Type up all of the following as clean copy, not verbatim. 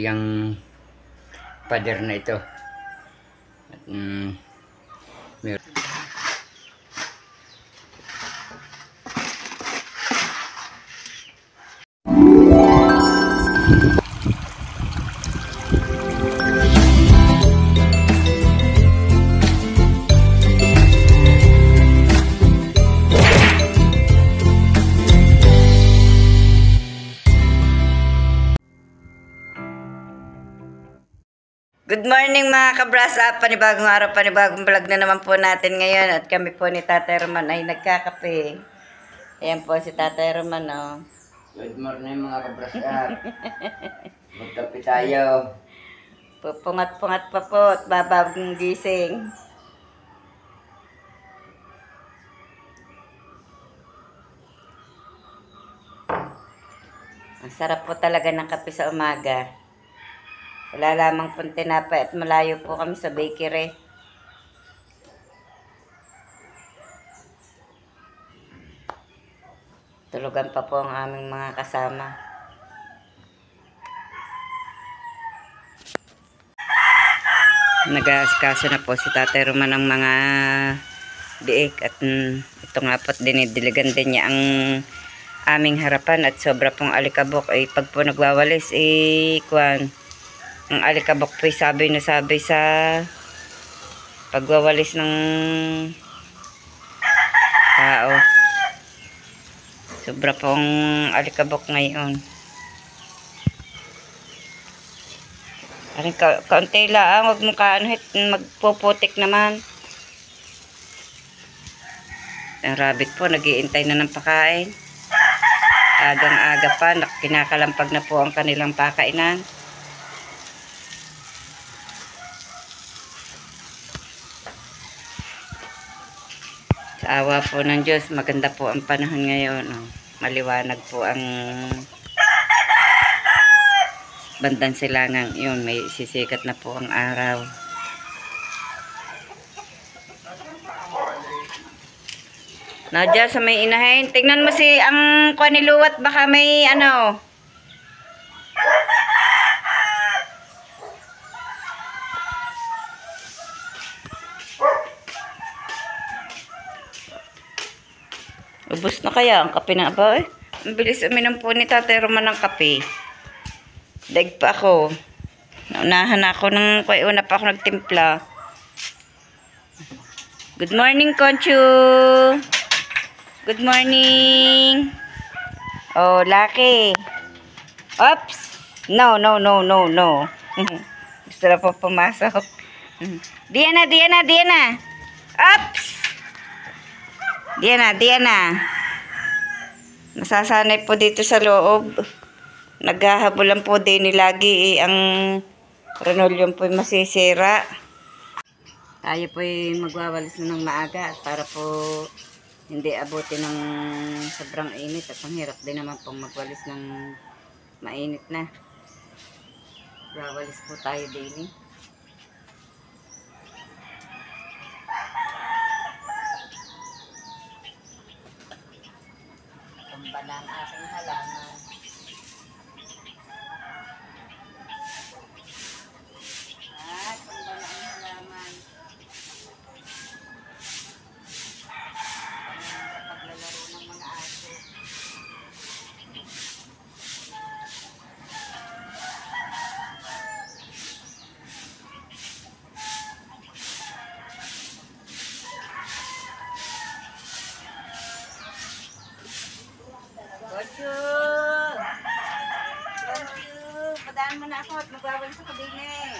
Yung pader na ito. At, Good morning mga ka-brush up, panibagong araw, panibagong vlog na naman po natin ngayon at kami po ni Tatay Roman ay nagkakape. Ayan po si Tatay Roman, oh. good morning mga kabras up. Magkape tayo. Pupungat-pungat pa po at babagong gising. Ang sarap po talaga ng kape sa umaga. Wala lamang pong tinapay at malayo po kami sa bakery. Tulugan pa po ang aming mga kasama. Nag-aaskaso na po si Tatay Roman ng mga biik at ito nga po't dinidiligan din niya ang aming harapan at sobra pong alikabok ay pag po nagwawalis ang alikabok po ay sabi na sabi sa pagwawalis ng tao. Sobra pong alikabok ngayon. Aring kaunti lang, huwag mo magpuputik naman. Ang rabbit po, nag-iintay na ng pakain. Agang-aga pa, kinakalampag na po ang kanilang pakainan. Sa awa po ng Diyos, maganda po ang panahon ngayon. Oh. Maliwanag po ang bandang silangang. Yun, may sisikat na po ang araw. Nadya sa may inahin. Tingnan mo si ang kaniluwat, baka may ano. Ubus na kaya ang kape na ba? Ang bilis uminom po ni Tatay Roman ng kape. Daig pa ako. Naunahan ako una pa ako nagtimpla. Good morning, Conchu. Good morning. Oh, Lucky. Oops. No. Gusto na po pumasok. Diana. Oops. Diana. Nasasanay po dito sa loob. Naghahabulan po din lagi ang linoleum po masisira. Tayo po magwawalis na ng maaga para po hindi abutin ng sobrang init at ang hirap din naman pong magwalis ng mainit na. Wawalis po tayo daily. Tumba na ang aking halaman. Conchu! Padaan mo na ako at magwawalis ako din eh.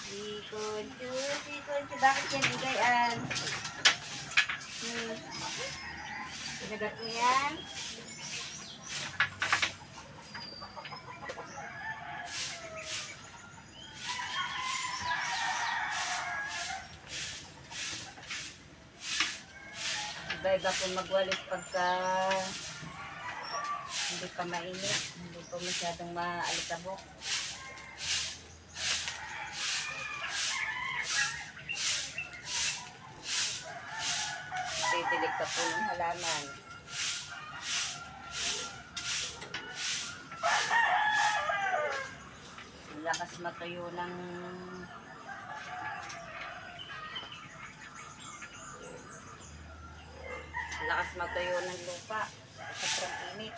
Si Conchu. Bakit yan igayan? Sinagat mo yan? Iba-iba po magwalis pagka hindi pa mainit, hindi pa masyadong maalikabok. Pwede pandidilig ka po ng halaman. Lakas matuyo ng lupa. Sobrang init.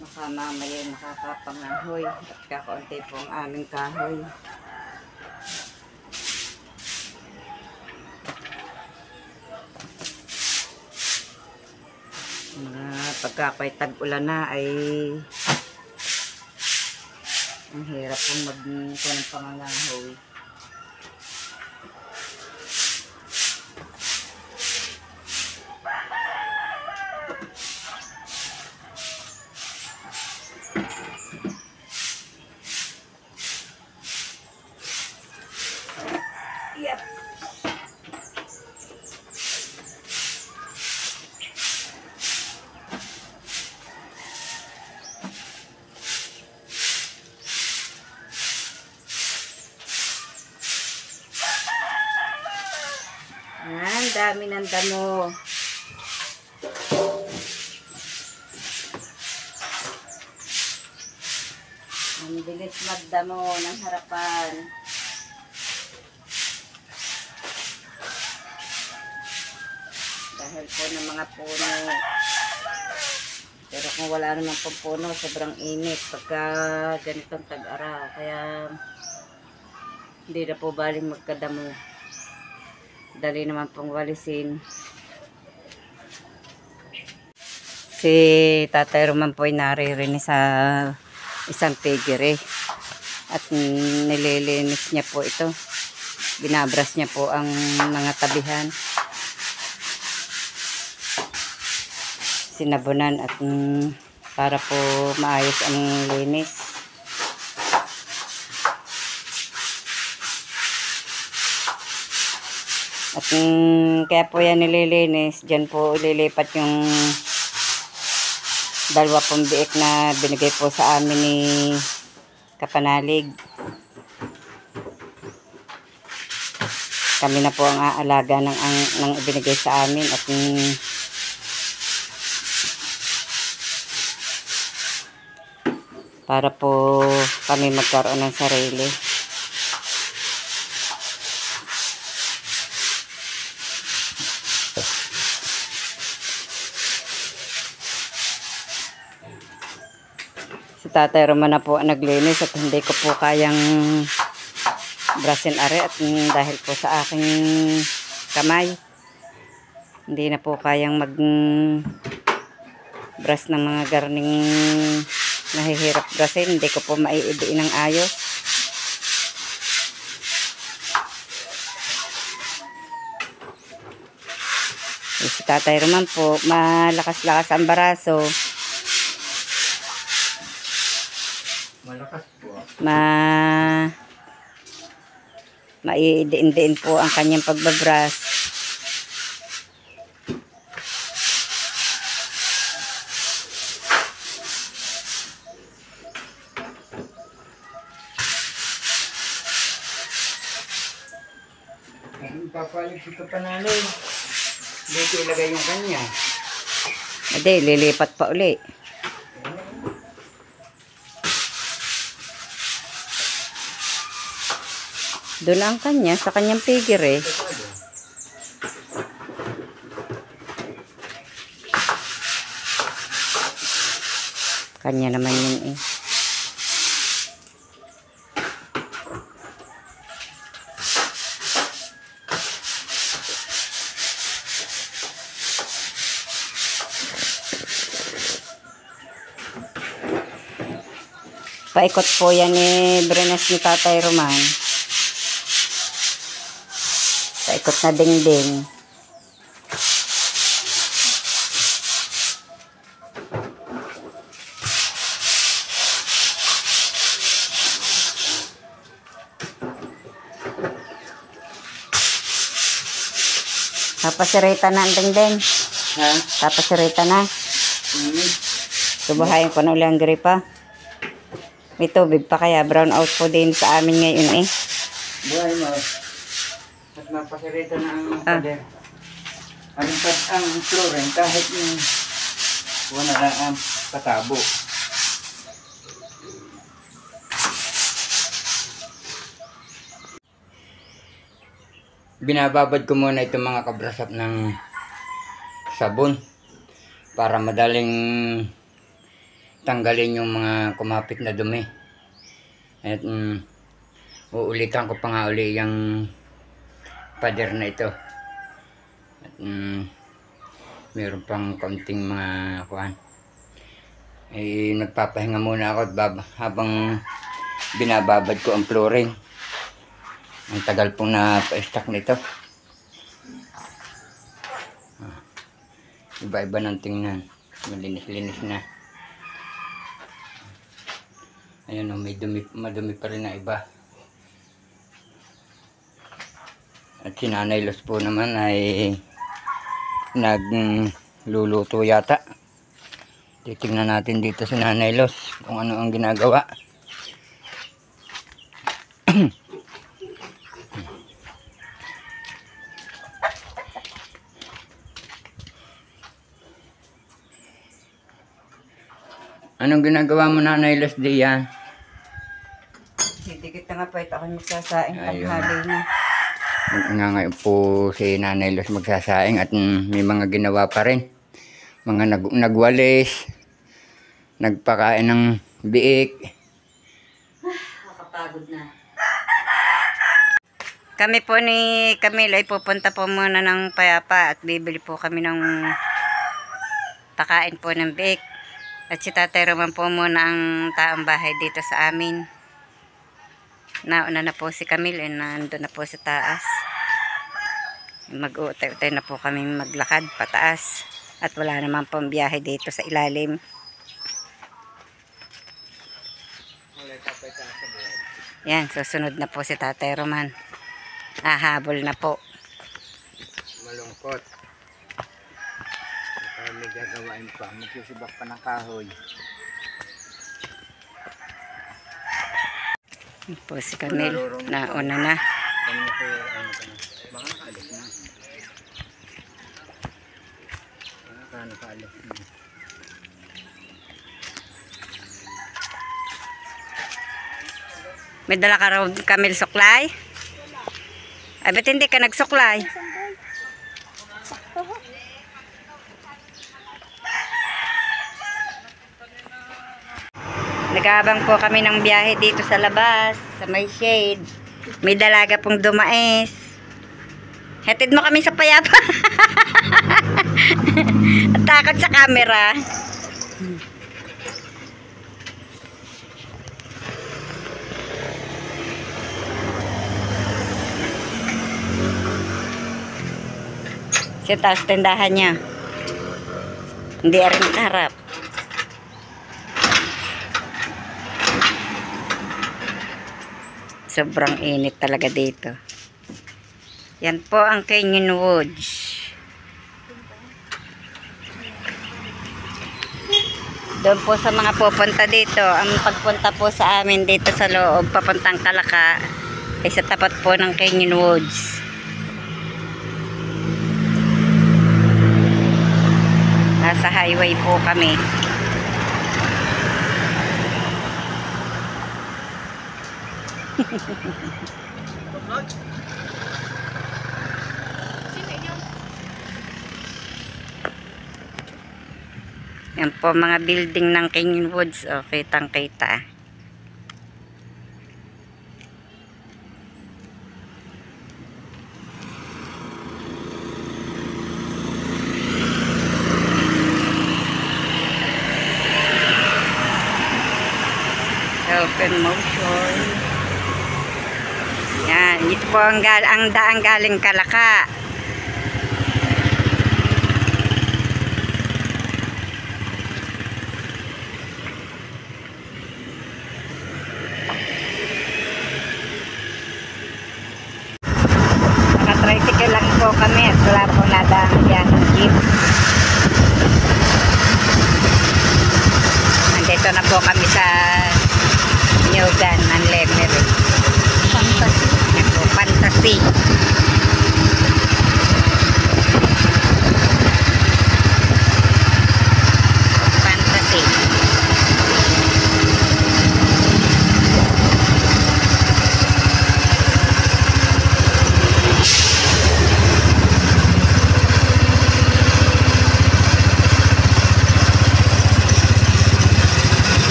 Baka mamaya nakakapangahoy at kakaunti po ang aming kahoy. Pagkakoy tag-ulan na ay ang hirap pong magpunong ng pangangahoy. Yep. Ang dami ng damo. Ang bilis magdamo ng harapan. Dahil po ng mga puno. Pero kung wala naman pong puno, sobrang init pagka ganitong tag-araw. Kaya hindi na po baling magkadamo. Dali naman pong walisin. Si Tatay Roman po ay naririnig sa isang piggery. At nililinis niya po ito. Binabras niya po ang mga tabihan. Sinabunan at para po maayos ang linis. At kaya po yan nililinis, dyan po ililipat yung dalawa pong biik na binigay po sa amin ni Kapanalig. Kami na po ang aalaga ng ibinigay sa amin at para po kami magkaroon ng sarili. Si Tatay Roman na po ang naglinis at hindi ko po kayang brasin are at dahil po sa aking kamay hindi na po kayang mag brush ng mga garning nahihirap brasin. Hindi ko po maiidiin ng ayos. Si Tatay Roman po malakas-lakas ang baraso. Malakas po. Maiidiin-diin po ang kanyang pagbabras. Ang papalit si Kapanalig. Dito ilagay yung kanya. Ade, lilipat pa uli. Doon ang kanya, sa kanyang piggery. Kanya naman yun eh. Paikot po yan ni Brenas ni Tatay Roman. Paikot na dingding. Tapasirita na ang dingding. Ha? Tapasirita na. Subuhayin ko na ulit ang gripa. May tubig pa kaya. Brown out po din sa amin ngayon eh. Buhay mo. At mapasirito na ang pader. Ang flooring kahit yung wala na ang patabo. Binababad ko muna itong mga kabrasap ng sabon para madaling tanggalin yung mga kumapit na dumi. At uulitan ko pa nga uli yung pader na ito. At mayroon pang kaunting mga kuhan. Nagpapahinga muna ako at habang binababad ko ang flooring. Ang tagal pong na-stock nito. Iba-iba ng tingnan. Malinis-linis na. Ayun o, madumi pa rin na iba. At si Nanay Los po naman ay nagluluto yata. Titignan natin dito si Nanay Los kung ano ang ginagawa. Anong ginagawa mo, Nanay Los, diyan? Dikit na nga po ito ako magsasaing Ayun. tanghali na. Ngayon po si Nanay Los magsasaing at may mga ginawa pa rin. Mga nagwalis, nagpakain ng biik. Nakapagod na. Kami po ni Camille ay pupunta po muna ng Payapa at bibili po kami ng pakain po ng biik. At si Tatay Roman po muna ang taong bahay dito sa amin. Nauna na po si Camille, nandun na po sa taas. Mag-uutay-utay na po kami maglakad pataas. At wala naman pong biyahe dito sa ilalim. Yan, susunod na po si Tatay Roman. Habol na po. Malungkot. May gagawain pa. Magsusubak pa ng kahoy. Yan po si Camille. Nauna na. Kanina ko ano ka na. Baka kaalis na. Kano kaalis na. May dala ka raw Camille suklay? Ay, ba't hindi ka nagsuklay? Nag-aabang po kami ng biyahe dito sa labas, sa may shade. May dalaga pong dumais. Hatid mo kami sa Payapa. At takot sa camera. Siya taas tindahan niya. Hindi rin nakaharap. Sobrang init talaga dito. Yan po ang Canyon Woods. Doon po sa mga pupunta dito, ang pagpunta po sa amin dito sa loob, papuntang Kalaka, ay sa tapat po ng Canyon Woods. Nasa highway po kami. Yan po mga building ng Canyon Woods. O, kitang kita. Open motion. Yan. ito po ang daang galing Kalaka. Naka-tricycle lang po kami at wala po nadaang yan ng jeep. Nandito na po kami sa Nyogan ng Lemery. Fantasy. Fantasy.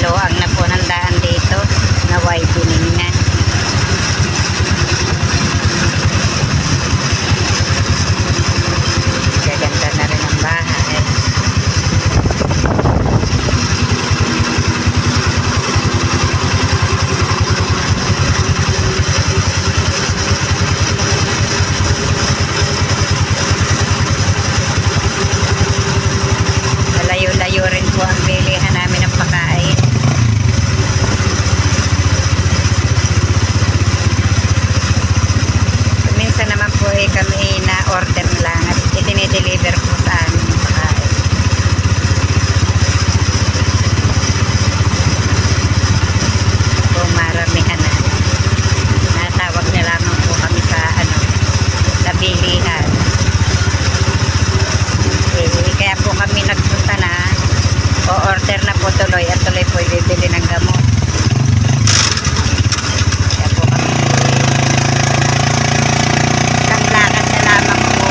Luwag na po ng daan dito. Naway binignan. Gaganda na rin ang bahay. Malayo-layo rin po ang bilihan namin ng pagkain. Minsan naman po kami na order lang at itinideliver po sa amin yung pagkain. Kung maramihan na, natawag na lamang po kami sa sa bilihan. Kaya po kami nagpunta na, o order na po tuloy at tuloy po bibili ng gamot. Kaya po kami isang lakad na lamang po.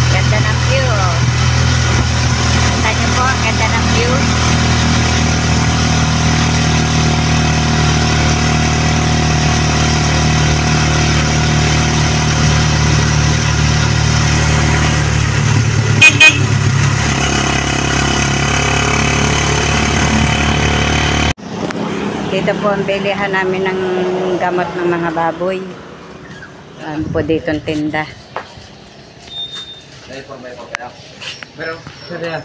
Ganda ng view. Kita niyo po, ang ganda ng view. Dito po ang bilihan namin ng gamot ng mga baboy. Po dito ang tinda. Pero, kaya.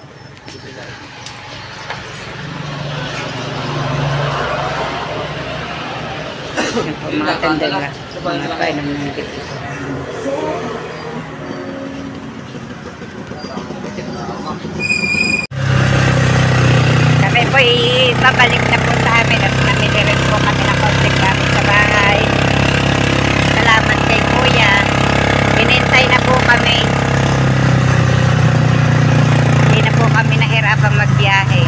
Yan po mga tendera. Mga kainan ng dito. Kami po babalik na po sa amin at namili rin po kami ng konting gamit sa bahay. Salamat kay Kuya. Inintay na po kami. Hindi na po kami nahirapang magbiyahe.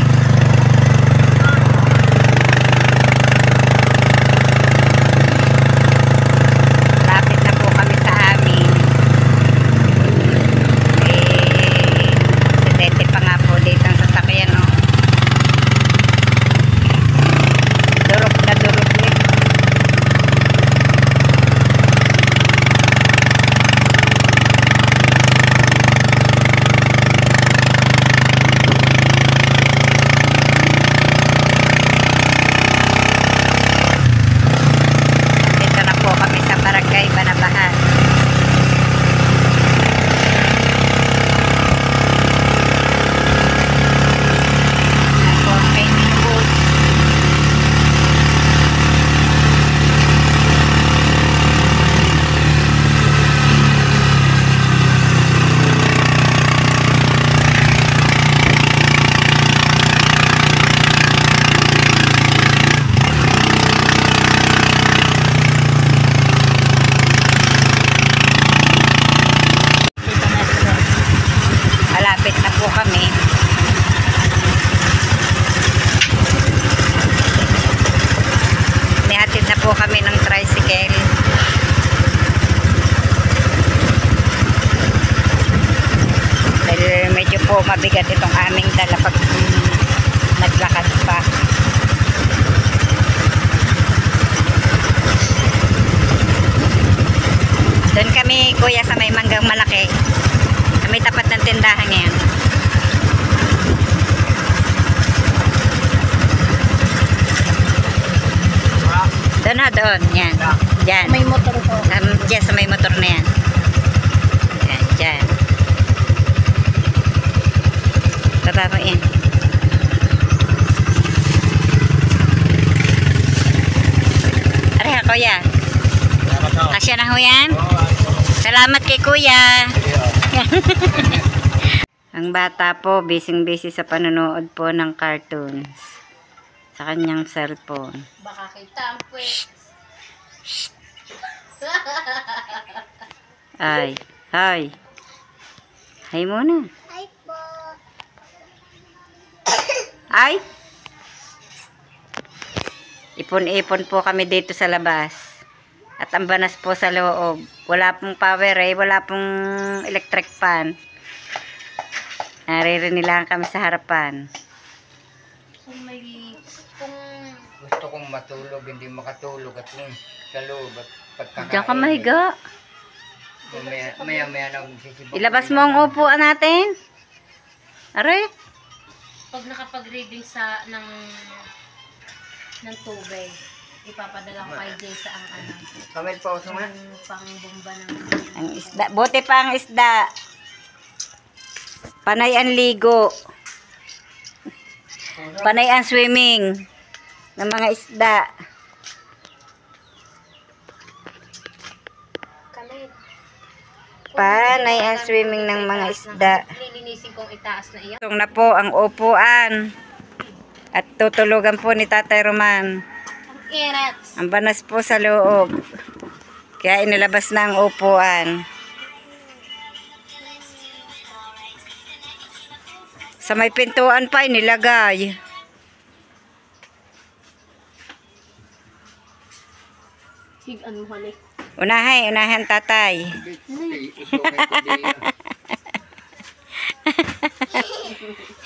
Lapit na po kami sa amin. Sedente pa nga po dito ang sasakyan, no? Durok na durok eh. Dito na po kami sa Barangay Banabahan. Yan po ang painting booth. Malapit na po kami. Nihatid na po kami ng tricycle. Dahil medyo po mabigat itong aming dala pag naglakad pa. Doon kami kuya sa may manggang malaki. Sa may tapat ng tindahan ngayon. Doon na, doon. Yan. Diyan. May motor ko. Diyan sa may motor na yan. Yan, diyan. Baba mo yan. Aray ha, kuya. Kasya na ho yan. Salamat kay kuya. Ang bata po, busy sa panonood po ng cartoons. Sa kanyang cellphone. Baka kita ang pwes. Ay, hi. Hi muna. Hi po. Ay. Ipon-ipon po kami dito sa labas. At ang banas po sa loob. Wala pong power wala pong electric fan. Naririnig kami sa harapan. Kung Gusto kong matulog, hindi makatulog at sa loob at pagkakain. Diyan ka mahiga. Maya na sisibak. Ilabas mo ang upuan natin. Aray. pag nakapag-reading ng tubig, ipapadala ko kay Jay sa ang Kamay pa uso nga. pangbomba ng Ang isda. Buti pa ang isda. Panay ang ligo. Panay ang swimming ng mga isda. kamay. Panay ang swimming ng mga isda. Lilinisin kong itaas na iyan. Itong na po ang upuan. At tutulugan po ni Tatay Roman. Ang init. Ang banas po sa loob. Kaya inilabas na ang upuan. Sa may pintuan pa inilagay. Higaan mo halik. Unahan tatay.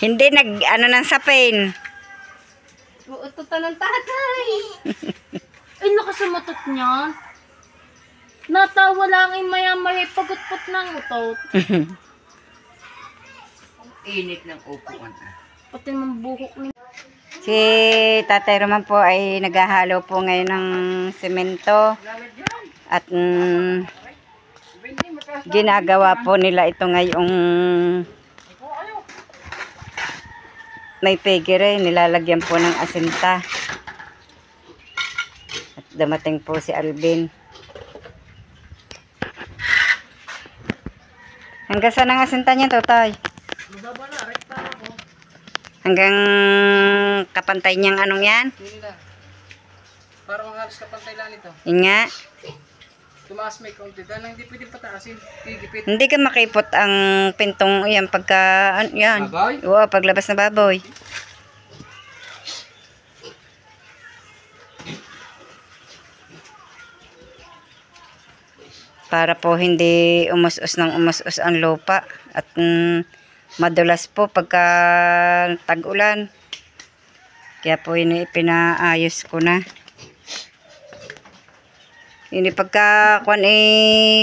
Hindi ano ng sapin. Uututan ng tatay. Ay, nakasumatot niyan. Natawa lang ay maya-maya pagutpot ng utot. Init ng upuan. Pati ng buhok ni... Si Tatay Roman po ay naghahalo po ngayon ng semento. At ginagawa po nila ito ngayong may pegere. Nilalagyan po ng asinta. At dumating po si Alvin. Hanggang saan ang asinta niya, Totoy? Hanggang kapantay niyang anong yan? Parang halos kapantay lang ito. Yun nga. Tumaas may kaunti. Dahil hindi pwede pataasin. Higipit. Hindi ka makipot ang pintong yan pagka, yan. Baboy? Oo, paglabas na baboy. Para po hindi umus-us ng umus-us ang lupa. At madulas po pagka tag-ulan. Kaya po yun ipinaayos ko na. Yun pagka kuwan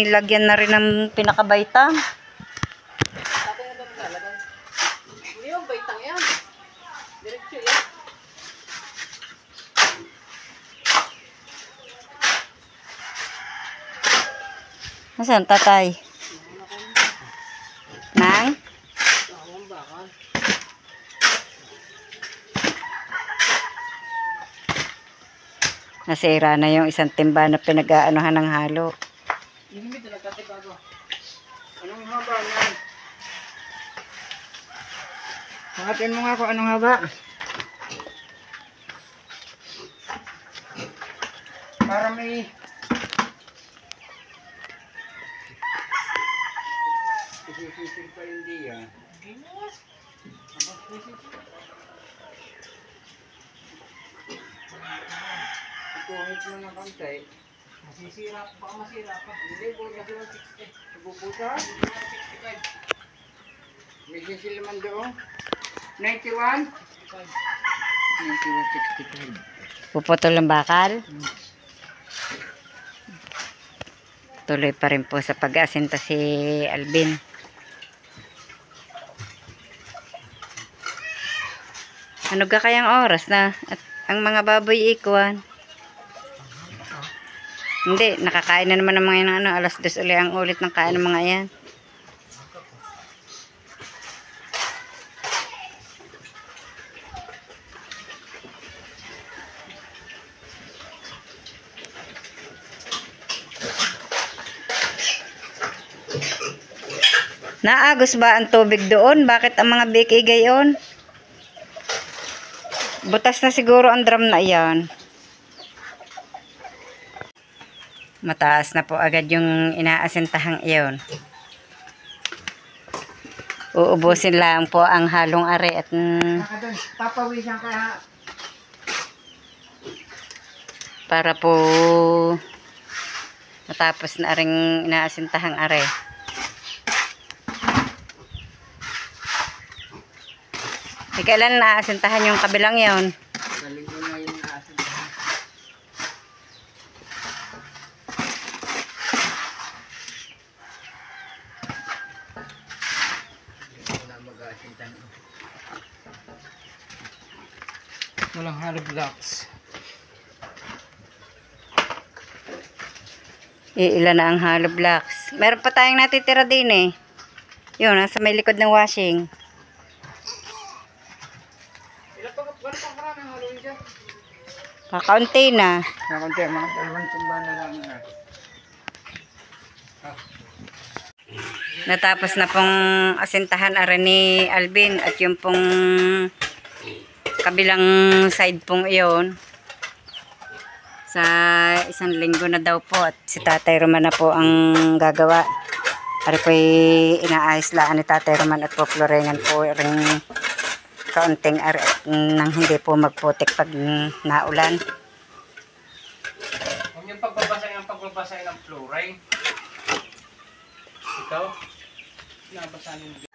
lagyan na rin ng pinakabaytang. Hindi yung baitang yan. Diretso yan. Nasaan tatay? Nang? Ang bakal. Nasira na yung isang timba na pinag-aanohan ng halo. Hindi talaga bago. Anong haba yan? Hangatin mo nga kung anong haba. Para may... Isisisil pa hindi ah. Ikuhit mo ng kantay. Masisira. Baka masira pa. Hindi, bukas yung 60. Nabubuta? 65. May sisil man doon. 91? Puputol ng bakal. Tuloy pa rin po sa pag-asinta si Alvin. Ano ga kayang oras na at ang mga baboy ikuan? Hindi, nakakain na naman ng mga yan, ano, alas 2 ulit ang ulit ng kain ng mga yan. Naagos ba ang tubig doon? Bakit ang mga biki gayon? Butas na siguro ang drum na iyan. Mataas na po agad yung inaasintahang iyon. Uubusin lang po ang halong are at Papawisan ka. para po matapos na ring inaasintahang are. Kailan naasintahan yung kabilang yon? Galing ko na yung naasintahan. Hindi ko na mag-aasintahan. Walang hollow blocks. Ilan na ang hollow blocks. Meron pa tayong natitira din eh. Yun, nasa may likod ng washing. Kakaunti na. Nakunti, mga dalawang tumba na lang. Natapos na pong asintahan are ni Alvin at yung pong kabilang side pong iyon. Sa 1 linggo na daw po at si Tatay Roman na po ang gagawa. Ari po inaayos laan ni Tatay Roman at po florengan po ring kaunting ari nang hindi po magputik pag naulan. Huwag yung pagbabasay ng fluorine. Ikaw? Nabasahin mo.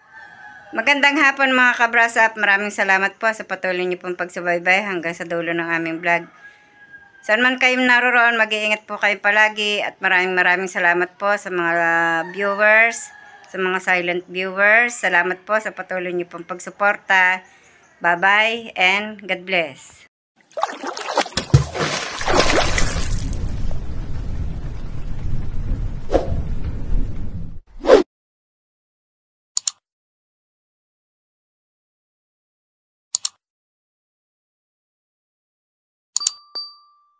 Magandang hapon mga kabrasa at maraming salamat po sa patuloy niyo pong pagsubaybay hanggang sa dulo ng aming vlog. Saan man kayong naroon, mag-iingat po kayo palagi at maraming salamat po sa mga viewers, sa mga silent viewers. Salamat po sa patuloy niyo pong pagsuporta. Bye-bye and God bless.